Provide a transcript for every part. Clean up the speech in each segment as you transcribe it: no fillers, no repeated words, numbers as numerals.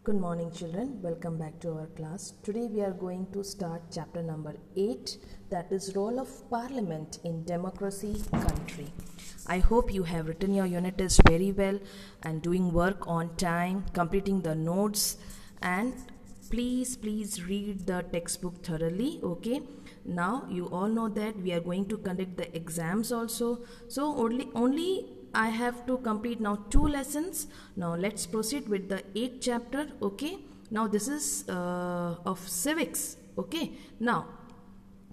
Good morning children, welcome back to our class. Today we are going to start chapter number 8, that is role of parliament in democracy country. I hope you have written your unit test very well and doing work on time, completing the notes, and please read the textbook thoroughly. Okay, now you all know that we are going to conduct the exams also, so only I have to complete now 2 lessons. Now let's proceed with the 8th chapter. Okay, now this is of civics. Okay, now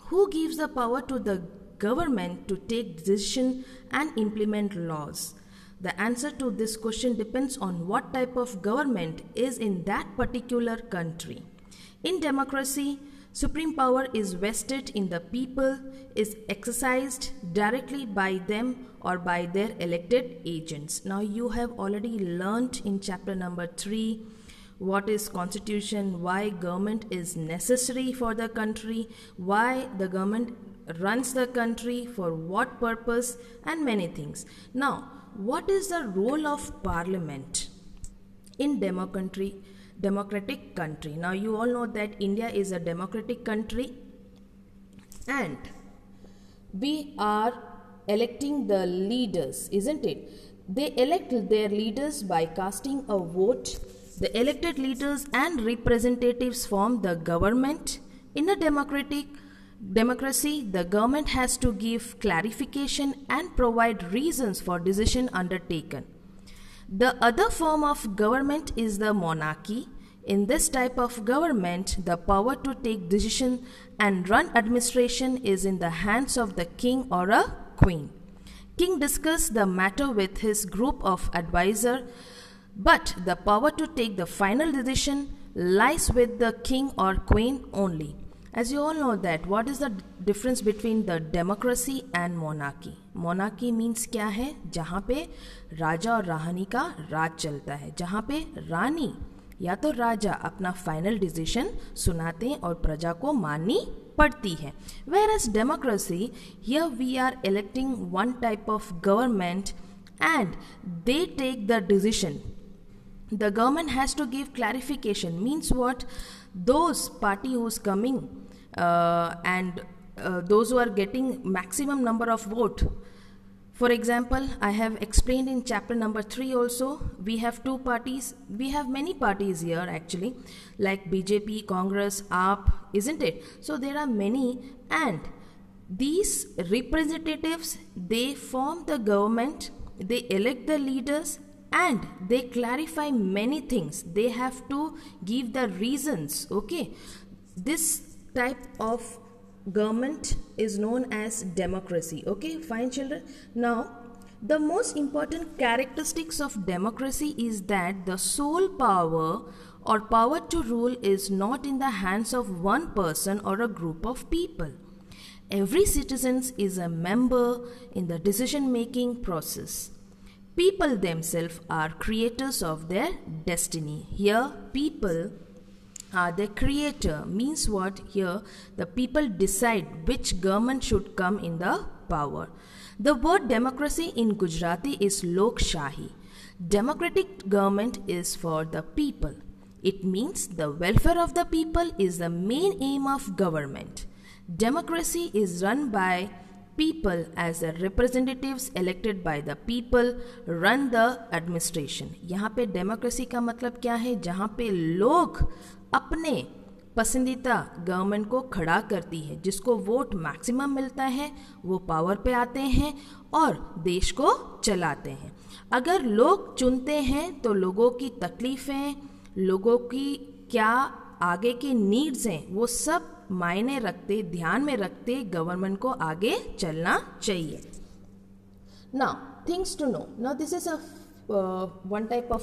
who gives the power to the government to take decision and implement laws? The answer to this question depends on what type of government is in that particular country. In democracy, supreme power is vested in the people, is exercised directly by them or by their elected agents. Now you have already learnt in chapter number 3 what is constitution, why government is necessary for the country, why the government runs the country, for what purpose, and many things. Now, what is the role of parliament in democratic country? Now you all know that India is a democratic country and we are electing the leaders, isn't it? They elect their leaders by casting a vote. The elected leaders and representatives form the government. In a democracy, the government has to give clarification and provide reasons for decision undertaken. The other form of government is the monarchy. In this type of government, the power to take decision and run administration is in the hands of the king or a queen. King discusses the matter with his group of advisors, but the power to take the final decision lies with the king or queen only. As you all know that, what is the difference between the democracy and monarchy? Monarchy means क्या है? जहाँ पे राजा और रानी का राज चलता है, जहाँ पे रानी या तो राजा अपना फाइनल डिसीजन सुनाते हैं और प्रजा को माननी पड़ती है. Whereas democracy, here we are electing one type of government and they take the decision. The government has to give clarification. Means what? Those party who's coming and those who are getting maximum number of vote. For example, I have explained in chapter number 3 also, we have 2 parties. We have many parties here actually, like BJP, Congress, AAP, isn't it? So there are many, and these representatives, they form the government, they elect the leaders, and they clarify many things. They have to give the reasons. Okay, this type of government is known as democracy. Okay, fine children. Now, the most important characteristics of democracy is that the sole power or power to rule is not in the hands of one person or a group of people. Every citizen is a member in the decision-making process. People themselves are creators of their destiny. Here, people are the creator. Means what? Here, the people decide which government should come in the power. The word democracy in Gujarati is Lok Shahi. Democratic government is for the people. It means the welfare of the people is the main aim of government. Democracy is run by people as the representatives elected by the people run the administration. यहाँ पे democracy का मतलब क्या है? जहाँ पे लोग अपने पसंदीदा गवर्नमेंट को खड़ा करती है, जिसको वोट मैक्सिमम मिलता है, वो पावर पे आते हैं और देश को चलाते हैं. अगर लोग चुनते हैं तो लोगों की तकलीफ़ें, लोगों की क्या आगे की नीड्स हैं, वो सब मायने रखते, ध्यान में रखते गवर्नमेंट को आगे चलना चाहिए. Now, things to know. Now, this is a one type of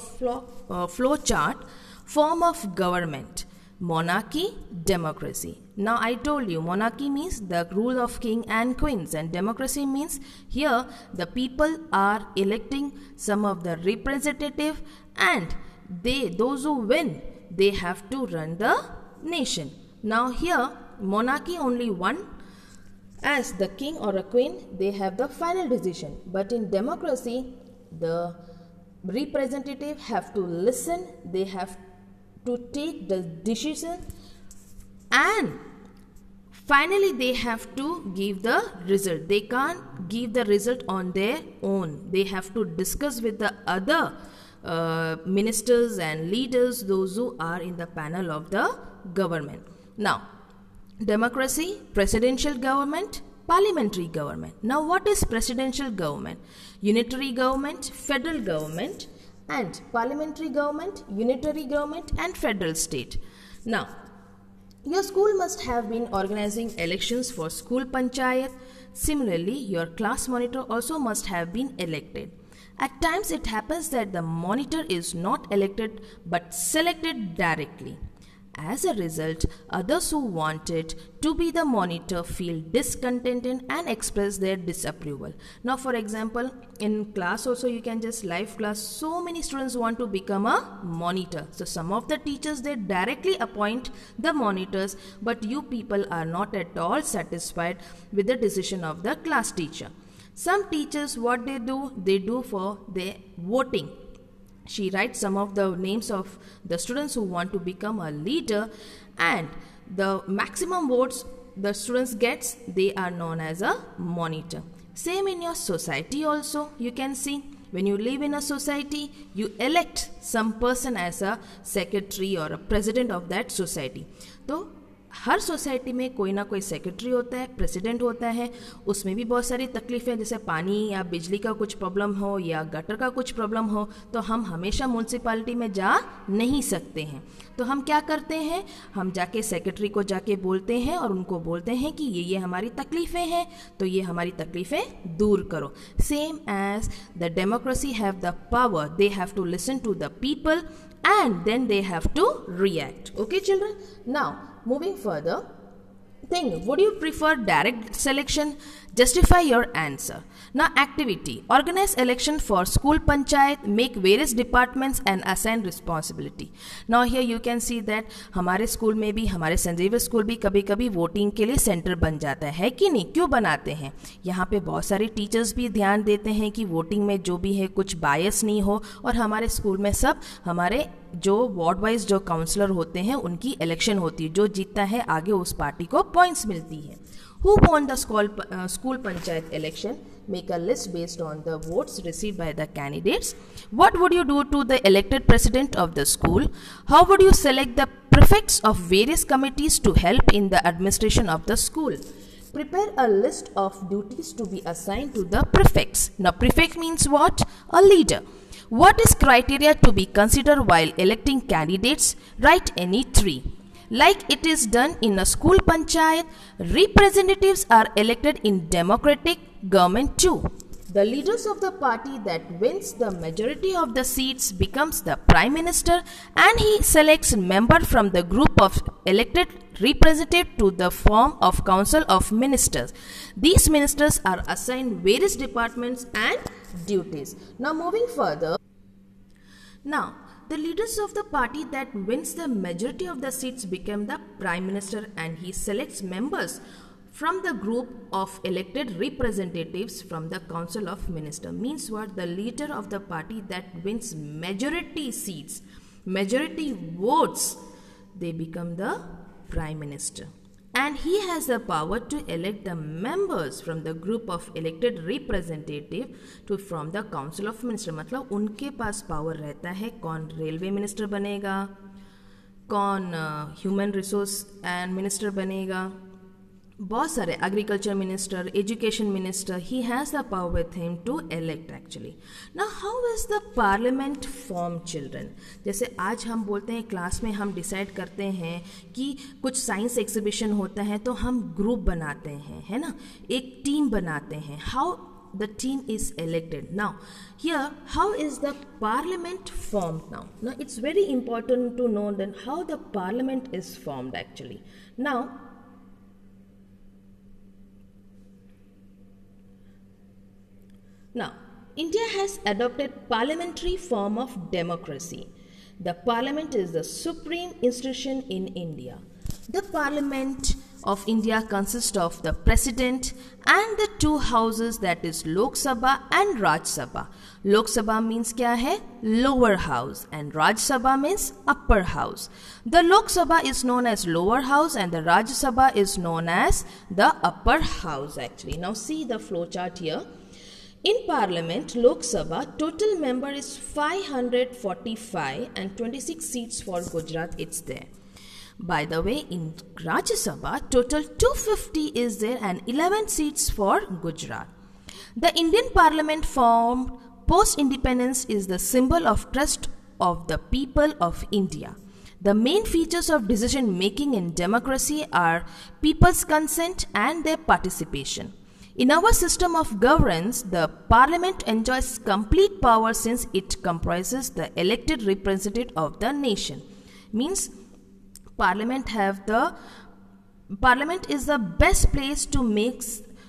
flow chart form of government. Monarchy, democracy. Now I told you monarchy means the rule of king and queens, and democracy means here the people are electing some of the representative, and those who win, they have to run the nation. Now here monarchy only one, as the king or a queen, they have the final decision. But in democracy, the representative have to listen, they have to take the decision, and finally they have to give the result. They can't give the result on their own. They have to discuss with the other ministers and leaders, those who are in the panel of the government. Now, democracy, presidential government, parliamentary government. Now, what is presidential government? Unitary government, federal government, and parliamentary government, unitary government, and federal state. Now, your school must have been organizing elections for school panchayat. Similarly, your class monitor also must have been elected. At times, it happens that the monitor is not elected but selected directly. As a result, others who wanted to be the monitor feel discontented and express their disapproval. Now, for example, in class also, you can just live class, so many students want to become a monitor. So some of the teachers, they directly appoint the monitors, but you people are not at all satisfied with the decision of the class teacher. Some teachers, what they do for their voting. She writes some of the names of the students who want to become a leader, and the maximum votes the students gets, they are known as a monitor. Same in your society also, you can see. When you live in a society, you elect some person as a secretary or a president of that society. तो हर society में कोई ना कोई secretary होता है, president होता है. उसमें भी बहुत सारी तकलीफ़ें, जैसे पानी या बिजली का कुछ प्रॉब्लम हो या गटर का कुछ प्रॉब्लम हो, तो हम हमेशा म्यूनसिपालिटी में जा नहीं सकते हैं. तो हम क्या करते हैं, हम जाके सेक्रेटरी को जाके बोलते हैं और उनको बोलते हैं कि ये हमारी तकलीफ़ें हैं, तो ये हमारी तकलीफ़ें दूर करो. Same as the democracy have the power, they have to listen to the people and then they have to react. Okay, children? Now, moving further, think, would you prefer direct selection? Justify your answer. Now, activity. Organize election for school panchayat, make various departments and assign responsibility. Now, here you can see that हमारे school में भी, हमारे Saint Xavier school भी कभी कभी voting के लिए centre बन जाता है कि नहीं? क्यों बनाते हैं? यहाँ पे बहुत सारे टीचर्स भी ध्यान देते हैं कि वोटिंग में जो भी है कुछ बायस नहीं हो, और हमारे स्कूल में सब हमारे जो वार्ड वाइज जो काउंसलर होते हैं उनकी इलेक्शन होती है. जो जीतता है आगे उस पार्टी को पॉइंट्स मिलती है. Who won the school panchayat election? Make a list based on the votes received by the candidates. What would you do to the elected president of the school? How would you select the prefects of various committees to help in the administration of the school? Prepare a list of duties to be assigned to the prefects. Now, prefect means what? A leader. What is criteria to be considered while electing candidates? Write any three. Like it is done in a school panchayat, representatives are elected in democratic government too. The leaders of the party that wins the majority of the seats becomes the prime minister, and he selects member from the group of elected representative to the form of council of ministers. These ministers are assigned various departments and duties. Now, moving further. Now, the leaders of the party that wins the majority of the seats become the prime minister, and he selects members from the group of elected representatives from the council of ministers. Means what? The leader of the party that wins majority seats, majority votes, they become the prime minister. And he has the power to elect the members from the group of elected representative to from the council of minister. मतलब उनके पास power रहता है कौन railway minister बनेगा, कौन human resource and minister बनेगा, बहुत सारे agriculture minister, education minister. He has the power with him to elect actually. Now how is the parliament form children? जैसे आज हम बोलते हैं क्लास में हम डिसाइड करते हैं कि कुछ साइंस एग्जीबिशन होता है तो हम ग्रुप बनाते हैं, है ना, एक टीम बनाते हैं. How the team is elected. Now, here, how is the parliament formed now? Now, it's very important to know then how the parliament is formed actually. Now, India has adopted parliamentary form of democracy. The parliament is the supreme institution in India. The parliament of India consists of the president and the two houses, that is Lok Sabha and Raj Sabha. Lok Sabha means क्या है? Lower house, and Raj Sabha means upper house. The Lok Sabha is known as lower house and the Raj Sabha is known as the upper house actually. Now see the flow chart here. In Parliament, Lok Sabha, total member is 545 and 26 seats for Gujarat, it's there. By the way, in Rajya Sabha, total 250 is there and 11 seats for Gujarat. The Indian Parliament formed post-independence is the symbol of trust of the people of India. The main features of decision making in democracy are people's consent and their participation. In our system of governance, the Parliament enjoys complete power since it comprises the elected representative of the nation. Means Parliament is the best place to make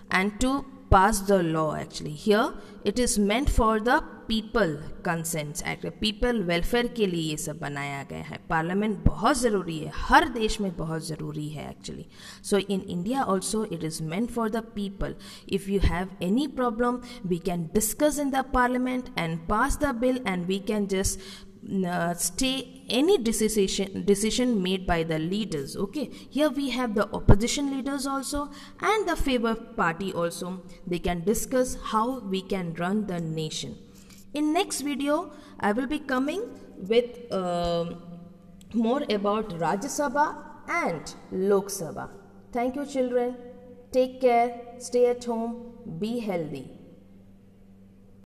and to pass the law actually. Here it is meant for the people consent act, people welfare के लिए ये सब बनाया गया है. Parliament बहुत ज़रूरी है, हर देश में बहुत ज़रूरी है actually. So in India also it is meant for the people. If you have any problem, we can discuss in the Parliament and pass the bill, and we can just stay any decision made by the leaders. Okay, here we have the opposition leaders also and the favor party also. They can discuss how we can run the nation. In next video I will be coming with more about Rajya Sabha and Lok Sabha. Thank you children. Take care, stay at home, be healthy.